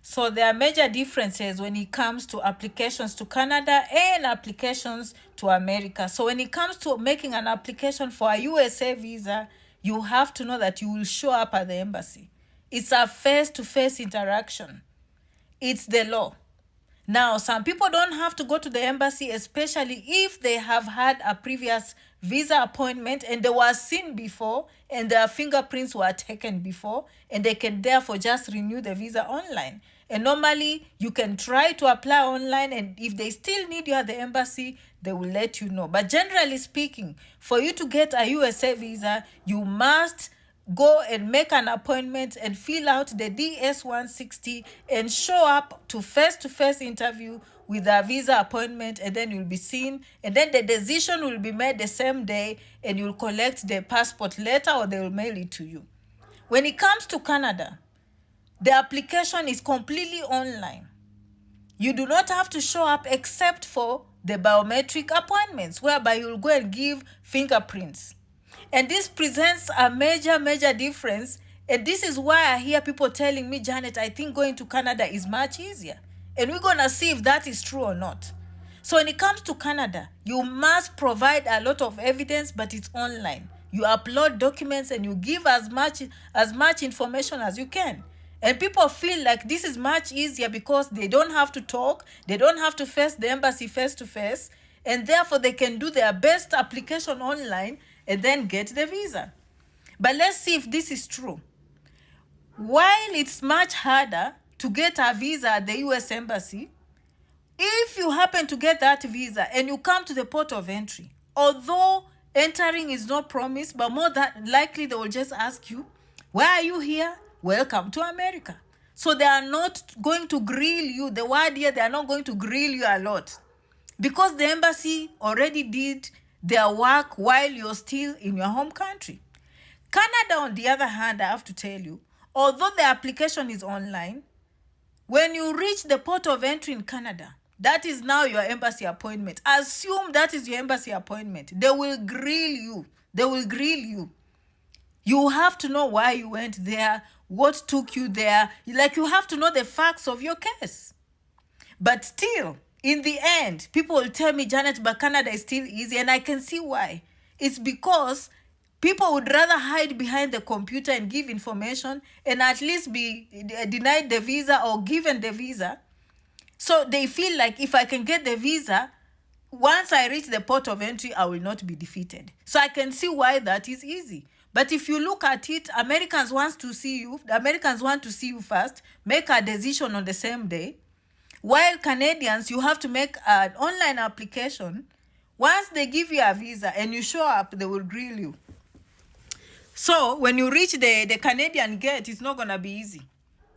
So there are major differences when it comes to applications to Canada and applications to America. So when it comes to making an application for a USA visa, you have to know that you will show up at the embassy. It's a face-to-face interaction. It's the law. Now, some people don't have to go to the embassy, especially if they have had a previous visa appointment and they were seen before and their fingerprints were taken before, and they can therefore just renew the visa online. And normally, you can try to apply online, and if they still need you at the embassy, they will let you know. But generally speaking, for you to get a USA visa, you must go and make an appointment and fill out the DS-160 and show up to face-to-face interview with a visa appointment, and then you'll be seen, and then the decision will be made the same day, and you'll collect the passport letter or they will mail it to you. When it comes to Canada, the application is completely online. You do not have to show up except for the biometric appointments, whereby you'll go and give fingerprints. And this presents a major difference. And this is why I hear people telling me, Janet, I think going to Canada is much easier. And we're going to see if that is true or not. So when it comes to Canada, you must provide a lot of evidence, but it's online. You upload documents and you give as much information as you can. And people feel like this is much easier because they don't have to talk, they don't have to face the embassy face to face, and therefore they can do their best application online and then get the visa. But let's see if this is true. While it's much harder to get a visa at the US Embassy, if you happen to get that visa and you come to the port of entry, although entering is not promised, but more than likely they will just ask you, why are you here? Welcome to America. So they are not going to grill you. The word here, they are not going to grill you a lot, because the embassy already did their work while you're still in your home country. Canada, on the other hand, I have to tell you, although the application is online, when you reach the port of entry in Canada, that is now your embassy appointment. Assume that is your embassy appointment. They will grill you. They will grill you. You have to know why you went there, what took you there. Like, you have to know the facts of your case. But still, in the end, people will tell me, Janet, but Canada is still easy. And I can see why. It's because people would rather hide behind the computer and give information and at least be denied the visa or given the visa. So they feel like if I can get the visa, once I reach the port of entry, I will not be defeated. So I can see why that is easy. But if you look at it, Americans want to see you. The Americans want to see you first, make a decision on the same day. While Canadians, you have to make an online application. Once they give you a visa and you show up, they will grill you. So when you reach the Canadian gate, it's not going to be easy.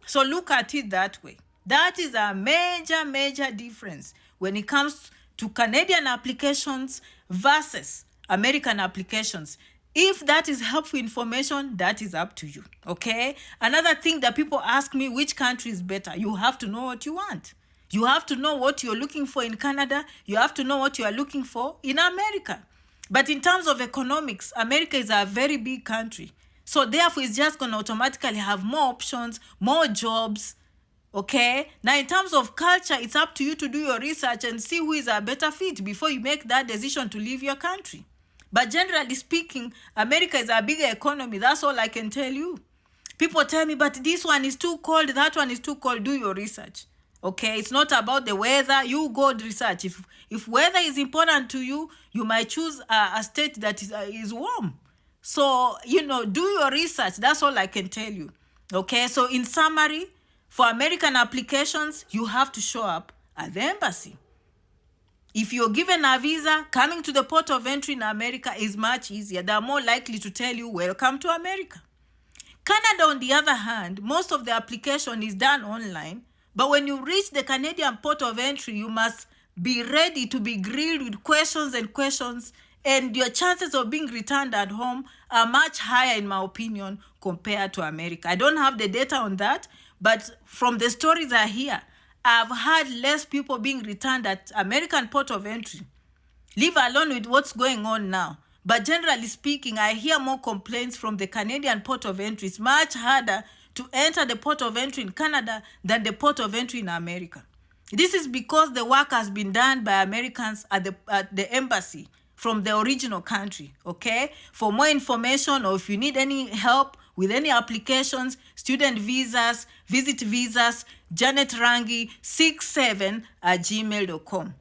So look at it that way. That is a major difference when it comes to Canadian applications versus American applications. If that is helpful information, that is up to you, okay? Another thing that people ask me, which country is better? You have to know what you want. You have to know what you're looking for in Canada. You have to know what you are looking for in America. But in terms of economics, America is a very big country. So therefore, it's just going to automatically have more options, more jobs, okay? Now, in terms of culture, it's up to you to do your research and see who is a better fit before you make that decision to leave your country. But generally speaking, America is a bigger economy. That's all I can tell you. People tell me, but this one is too cold, that one is too cold. Do your research, okay? It's not about the weather. You go research. If weather is important to you, you might choose a state that is warm. So, do your research. That's all I can tell you, okay? So in summary, for American applications, you have to show up at the embassy. If you're given a visa, coming to the port of entry in America is much easier. They're more likely to tell you, welcome to America. Canada, on the other hand, most of the application is done online. But when you reach the Canadian port of entry, you must be ready to be grilled with questions, and your chances of being returned at home are much higher, in my opinion, compared to America. I don't have the data on that, but from the stories I hear, I've had less people being returned at American port of entry, leave alone with what's going on now. But generally speaking, I hear more complaints from the Canadian port of entry. It's much harder to enter the port of entry in Canada than the port of entry in America. This is because the work has been done by Americans at the embassy from the original country, okay? For more information, or if you need any help with any applications, student visas, visit visas, janetrangi67@gmail.com.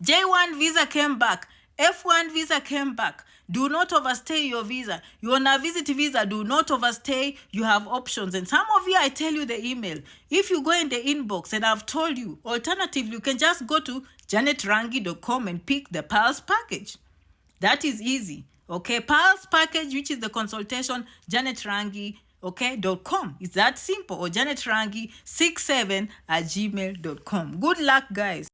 J1 visa came back. F1 visa came back. Do not overstay your visa. You're on a visit visa. Do not overstay. You have options. And some of you, I tell you the email. If you go in the inbox, and I've told you, alternatively, you can just go to janetrangi.com and pick the Pulse package. That is easy. Okay, Pulse package, which is the consultation, janetrangi, okay, .com. It's that simple. Or janetrangi67@gmail.com. Good luck, guys.